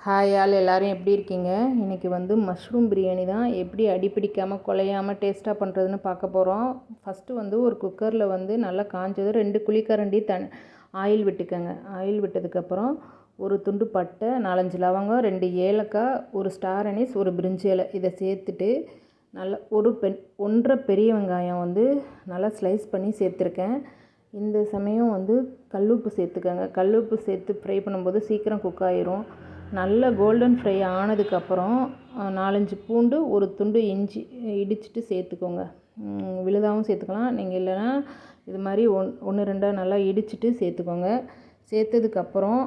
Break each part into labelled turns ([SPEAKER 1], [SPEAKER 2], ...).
[SPEAKER 1] Hi all எல்லோரும் எப்படி இருக்கீங்க? இன்றைக்கி மஷ்ரூம் பிரியாணி தான் எப்படி அடிப்பிடிக்காமல் குலையாமல் டேஸ்ட்டாக பண்ணுறதுன்னு பார்க்க போகிறோம். ஃபஸ்ட்டு ஒரு குக்கரில் நல்லா காஞ்சது 2 குழிக்கரண்டி ஆயில் விட்டுக்கோங்க. ஆயில் விட்டதுக்கப்புறம் ஒரு துண்டு பட்டை, 4-5 லவங்கம், 2 ஏலக்காய், ஒரு ஸ்டார் அனீஸ், ஒரு பிரிஞ்சி இலை இதை சேர்த்துட்டு நல்லா 1.5 பெரிய வெங்காயம் நல்லா ஸ்லைஸ் பண்ணி சேர்த்துருக்கேன். இந்த சமயம் கல்லுப்பு சேர்த்துக்கோங்க. கல்லுப்பு சேர்த்து ஃப்ரை பண்ணும்போது சீக்கிரம் குக் ஆயிரும். நல்ல கோல்டன் ஃப்ரை ஆனதுக்கப்புறம் 4-5 பூண்டு, ஒரு துண்டு இஞ்சி இடிச்சிட்டு சேர்த்துக்கோங்க. விழுதாகவும் சேர்த்துக்கலாம். நீங்கள் இல்லைன்னா இது மாதிரி 1-2 நல்லா இடிச்சிட்டு சேர்த்துக்கோங்க. சேர்த்ததுக்கப்புறம்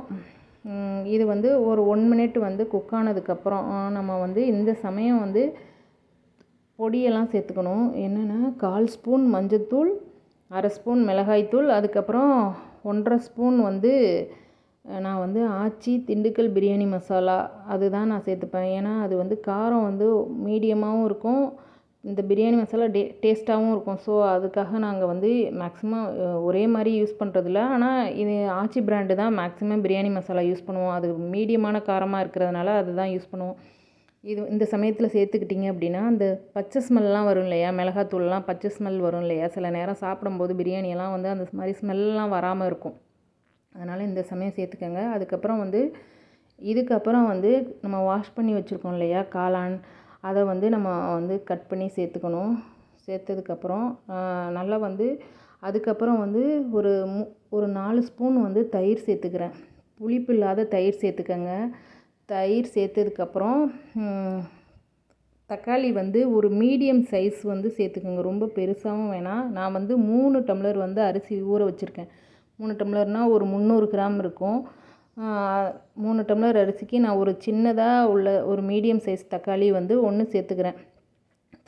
[SPEAKER 1] இது ஒரு 1 மினிட் குக் ஆனதுக்கப்புறம் நம்ம இந்த சமயம் பொடியெல்லாம் சேர்த்துக்கணும். என்னென்னா 1/4 ஸ்பூன் மஞ்சள்தூள், 1/2 ஸ்பூன் மிளகாய்த்தூள், அதுக்கப்புறம் 1/2 ஸ்பூன் நான் ஆச்சி திண்டுக்கல் பிரியாணி மசாலா அதுதான் நான் சேர்த்துப்பேன். ஏன்னா அது காரம் மீடியமாகவும் இருக்கும், இந்த பிரியாணி மசாலா டேஸ்ட்டாகவும் இருக்கும். ஸோ அதுக்காக நாங்கள் மேக்ஸிமம் ஒரே மாதிரி யூஸ் பண்ணுறதில்ல. ஆனால் இது ஆச்சி பிராண்டு தான் மேக்ஸிமம் பிரியாணி மசாலா யூஸ் பண்ணுவோம். அது மீடியமான காரமாக இருக்கிறதுனால அதுதான் யூஸ் பண்ணுவோம். இந்த சமயத்தில் சேர்த்துக்கிட்டிங்க அப்படின்னா அந்த பச்சை ஸ்மெல்லாம் வரும் இல்லையா, மிளகாத்தூள்லாம் பச்சை ஸ்மெல் வரும் இல்லையா, சில நேரம் சாப்பிடும்போது பிரியாணியெல்லாம் அந்த மாதிரி ஸ்மெல்லாம் வராமல் இருக்கும். அதனால் இந்த சமயம் சேர்த்துக்கோங்க. அதுக்கப்புறம் இதுக்கப்புறம் நம்ம வாஷ் பண்ணி வச்சுருக்கோம் இல்லையா காளான், அதை நம்ம கட் பண்ணி சேர்த்துக்கணும். சேர்த்ததுக்கப்புறம் நல்லா அதுக்கப்புறம் ஒரு 4 ஸ்பூன் தயிர் சேர்த்துக்கிறேன். புளிப்பு இல்லாத தயிர் சேர்த்துக்கோங்க. தயிர் சேர்த்ததுக்கப்புறம் தக்காளி ஒரு மீடியம் சைஸ் சேர்த்துக்கோங்க. ரொம்ப பெருசாகவும் வேணாம். நான் 3 டம்ளர் அரிசி ஊற வச்சுருக்கேன். 3 டம்ளர்னால் ஒரு 300 கிராம் இருக்கும். 3 டம்ளர் அரிசிக்கு நான் ஒரு சின்னதாக உள்ள ஒரு மீடியம் சைஸ் தக்காளி 1 சேர்த்துக்கிறேன்.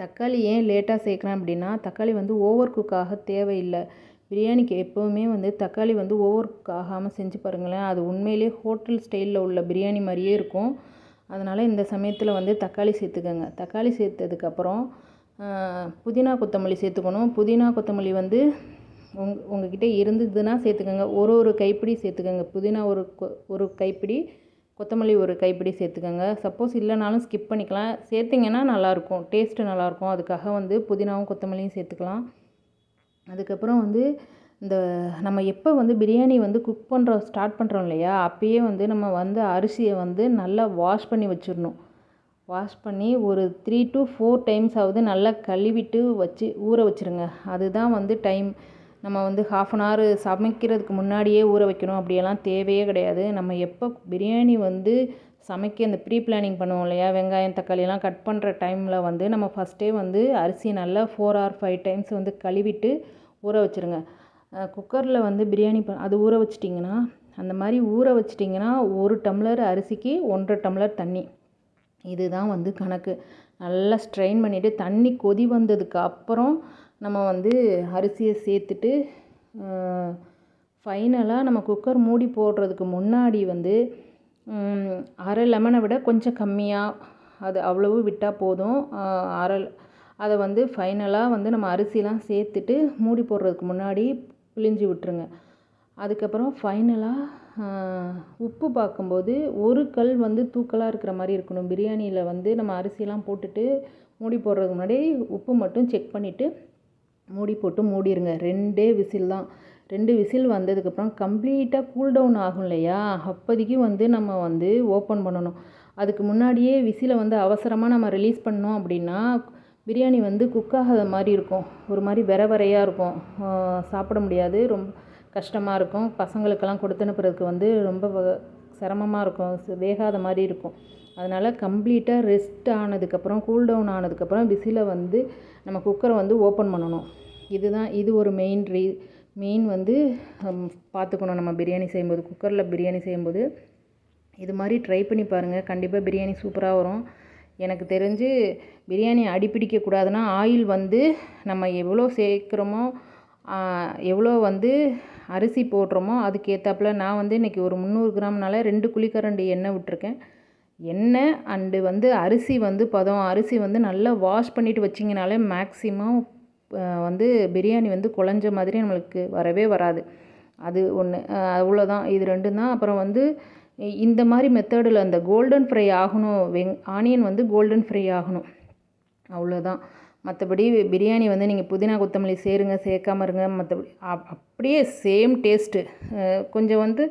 [SPEAKER 1] தக்காளி ஏன் லேட்டாக சேர்க்குறேன் அப்படின்னா, தக்காளி ஓவர் குக் ஆக தேவையில்லை. பிரியாணிக்கு எப்போவுமே தக்காளி ஓவர் குக் ஆகாமல் செஞ்சு பாருங்களேன், அது உண்மையிலே ஹோட்டல் ஸ்டைலில் உள்ள பிரியாணி மாதிரியே இருக்கும். அதனால் இந்த சமயத்தில் தக்காளி சேர்த்துக்கோங்க. தக்காளி சேர்த்ததுக்கப்புறம் புதினா கொத்தமல்லி சேர்த்துக்கணும். புதினா கொத்தமல்லி உங்ககிட்ட இருந்ததுன்னா சேர்த்துக்கோங்க. ஒரு கைப்பிடி சேர்த்துக்கோங்க. புதினா ஒரு கைப்பிடி, கொத்தமல்லி ஒரு கைப்பிடி சேர்த்துக்கோங்க. சப்போஸ் இல்லைனாலும் ஸ்கிப் பண்ணிக்கலாம். சேர்த்திங்கன்னா நல்லாயிருக்கும், டேஸ்ட்டு நல்லாயிருக்கும். அதுக்காக புதினாவும் கொத்தமல்லியும் சேர்த்துக்கலாம். அதுக்கப்புறம் இந்த நம்ம எப்போ பிரியாணி குக் ஸ்டார்ட் பண்ணுறோம் இல்லையா, அப்போயே நம்ம அரிசியை நல்லா வாஷ் பண்ணி வச்சிடணும். வாஷ் பண்ணி ஒரு 3 to 4 டைம்ஸ் நல்லா கழுவிட்டு ஊற வச்சுருங்க. அதுதான் டைம். நம்ம 1/2 அன் ஹவர் சமைக்கிறதுக்கு முன்னாடியே ஊற வைக்கணும் அப்படியெல்லாம் தேவையே கிடையாது. நம்ம எப்போ பிரியாணி சமைக்க இந்த ப்ரீ பிளானிங் பண்ணுவோம் இல்லையா, வெங்காயம் தக்காளியெல்லாம் கட் பண்ணுற டைமில் நம்ம ஃபஸ்ட்டே அரிசியை நல்லா 4 or 5 டைம்ஸ் கழுவிட்டு ஊற வச்சுருங்க. குக்கரில் பிரியாணி அது ஊற வச்சிட்டிங்கன்னா, அந்த மாதிரி ஊற வச்சிட்டிங்கன்னா 1 டம்ளர் அரிசிக்கு 1.5 டம்ளர் தண்ணி. இதுதான் கணக்கு. நல்லா ஸ்ட்ரெயின் பண்ணிவிட்டு தண்ணி கொதி வந்ததுக்கு அப்புறம் நம்ம அரிசியை சேர்த்துட்டு ஃபைனலாக நம்ம குக்கர் மூடி போடுறதுக்கு முன்னாடி அரை லெமனை விட கொஞ்சம் கம்மியாக அது அவ்வளவு விட்டால் போதும். அதை ஃபைனலாக நம்ம அரிசிலாம் சேர்த்துட்டு மூடி போடுறதுக்கு முன்னாடி பிழிஞ்சு விட்டுருங்க. அதுக்கப்புறம் ஃபைனலாக உப்பு பார்க்கும்போது ஒரு கல் தூக்கலாக இருக்கிற மாதிரி இருக்கணும். பிரியாணியில் நம்ம அரிசிலாம் போட்டுட்டு மூடி போடுறதுக்கு முன்னாடி உப்பு மட்டும் செக் பண்ணிவிட்டு மூடி போட்டு மூடிடுங்க. 2 விசில் தான். 2 விசில் வந்ததுக்கப்புறம் கம்ப்ளீட்டாக கூல் டவுன் ஆகும் இல்லையா, அப்போதைக்கு நம்ம ஓப்பன் பண்ணணும். அதுக்கு முன்னாடியே விசிலை அவசரமாக நம்ம ரிலீஸ் பண்ணோம் அப்படின்னா பிரியாணி குக் ஆகாத மாதிரி இருக்கும். ஒரு மாதிரி வெறையாக இருக்கும், சாப்பிட முடியாது, ரொம்ப கஷ்டமாக இருக்கும். பசங்களுக்கெல்லாம் கொடுத்து அனுப்புறதுக்கு ரொம்ப சிரமமாக இருக்கும், வேகாத மாதிரி இருக்கும். அதனால் கம்ப்ளீட்டாக ரெஸ்ட் ஆனதுக்கப்புறம் கூல் டவுன் ஆனதுக்கப்புறம் விசிலை நம்ம குக்கரை ஓப்பன் பண்ணணும். இது ஒரு மெயின் பார்த்துக்கணும் நம்ம பிரியாணி செய்யும்போது, குக்கரில் பிரியாணி செய்யும்போது. இது மாதிரி ட்ரை பண்ணி பாருங்கள், கண்டிப்பாக பிரியாணி சூப்பராக வரும். எனக்கு தெரிஞ்சு பிரியாணி அடிப்பிடிக்கக்கூடாதுன்னா ஆயில் நம்ம எவ்வளோ சேர்க்குறோமோ, எவ்வளோ அரிசி போடுறோமோ அதுக்கேற்றாப்புல நான் இன்றைக்கி ஒரு 300 கிராம்னால 2 குழிக்கரண்டி எண்ணெய் விட்டுருக்கேன். எண்ணெய் அண்டு அரிசி பதம். அரிசி நல்லா வாஷ் பண்ணிவிட்டு வச்சிங்கனாலே மேக்ஸிமம் பிரியாணி குழஞ்ச மாதிரி நம்மளுக்கு வரவே வராது. அது ஒன்று, அவ்வளோதான். இது 2 தான். அப்புறம் இந்த மாதிரி மெத்தடில் அந்த கோல்டன் ஃப்ரை ஆகணும், ஆனியன் வந்து கோல்டன் ஃப்ரை ஆகணும், அவ்வளோதான். மற்றபடி பிரியாணி வந்து நீங்கள் புதினா கொத்தமல்லி சேருங்க, சேர்க்காம இருங்க, மற்றபடி அப்படியே சேம் டேஸ்ட்டு. கொஞ்சம் வந்து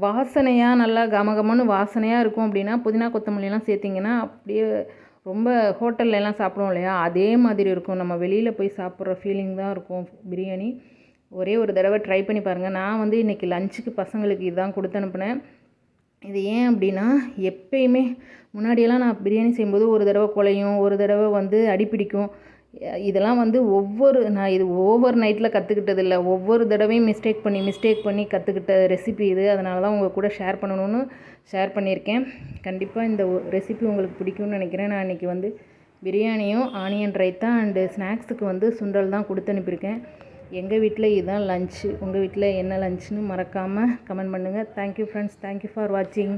[SPEAKER 1] வாசனையாக நல்லா கமகமன்னு வாசனையாக இருக்கும் அப்படின்னா புதினா கொத்தமல்லிலாம் சேர்த்திங்கன்னா அப்படியே ரொம்ப ஹோட்டல்லலாம் சாப்பிடுவோம் இல்லையா, அதே மாதிரி இருக்கும். நம்ம வெளியில் போய் சாப்பிட்ற ஃபீலிங் தான் இருக்கும் பிரியாணி. ஒரே ஒரு தடவை ட்ரை பண்ணி பாருங்கள். நான் வந்து இன்றைக்கி லஞ்சுக்கு பசங்களுக்கு இதுதான் கொடுத்து அனுப்புனேன். இது ஏன் அப்படின்னா, எப்பயுமே முன்னாடியெல்லாம் நான் பிரியாணி செய்யும்போது ஒரு தடவை குழையும், ஒரு தடவை வந்து அடிப்பிடிக்கும். இதெல்லாம் வந்து நான் இது ஓவர் நைட்டில் கற்றுக்கிட்டதில்ல. ஒவ்வொரு தடவையும் மிஸ்டேக் பண்ணி கற்றுக்கிட்ட ரெசிபி இது. அதனால தான் உங்கள் கூட ஷேர் பண்ணணும்னு ஷேர் பண்ணியிருக்கேன். கண்டிப்பாக இந்த ரெசிபி உங்களுக்கு பிடிக்கும்னு நினைக்கிறேன். நான் இன்றைக்கி வந்து பிரியாணியும் ஆனியன் ரைத்தா அண்டு ஸ்நாக்ஸுக்கு வந்து சுண்டல் தான் கொடுத்து அனுப்பியிருக்கேன். எங்கள் வீட்டில் இதுதான் லன்ச்சு. உங்கள் வீட்டில் என்ன லன்ச்சுன்னு மறக்காமல் கமெண்ட் பண்ணுங்கள். Thank you friends. தேங்க்யூ ஃபார் வாட்சிங்.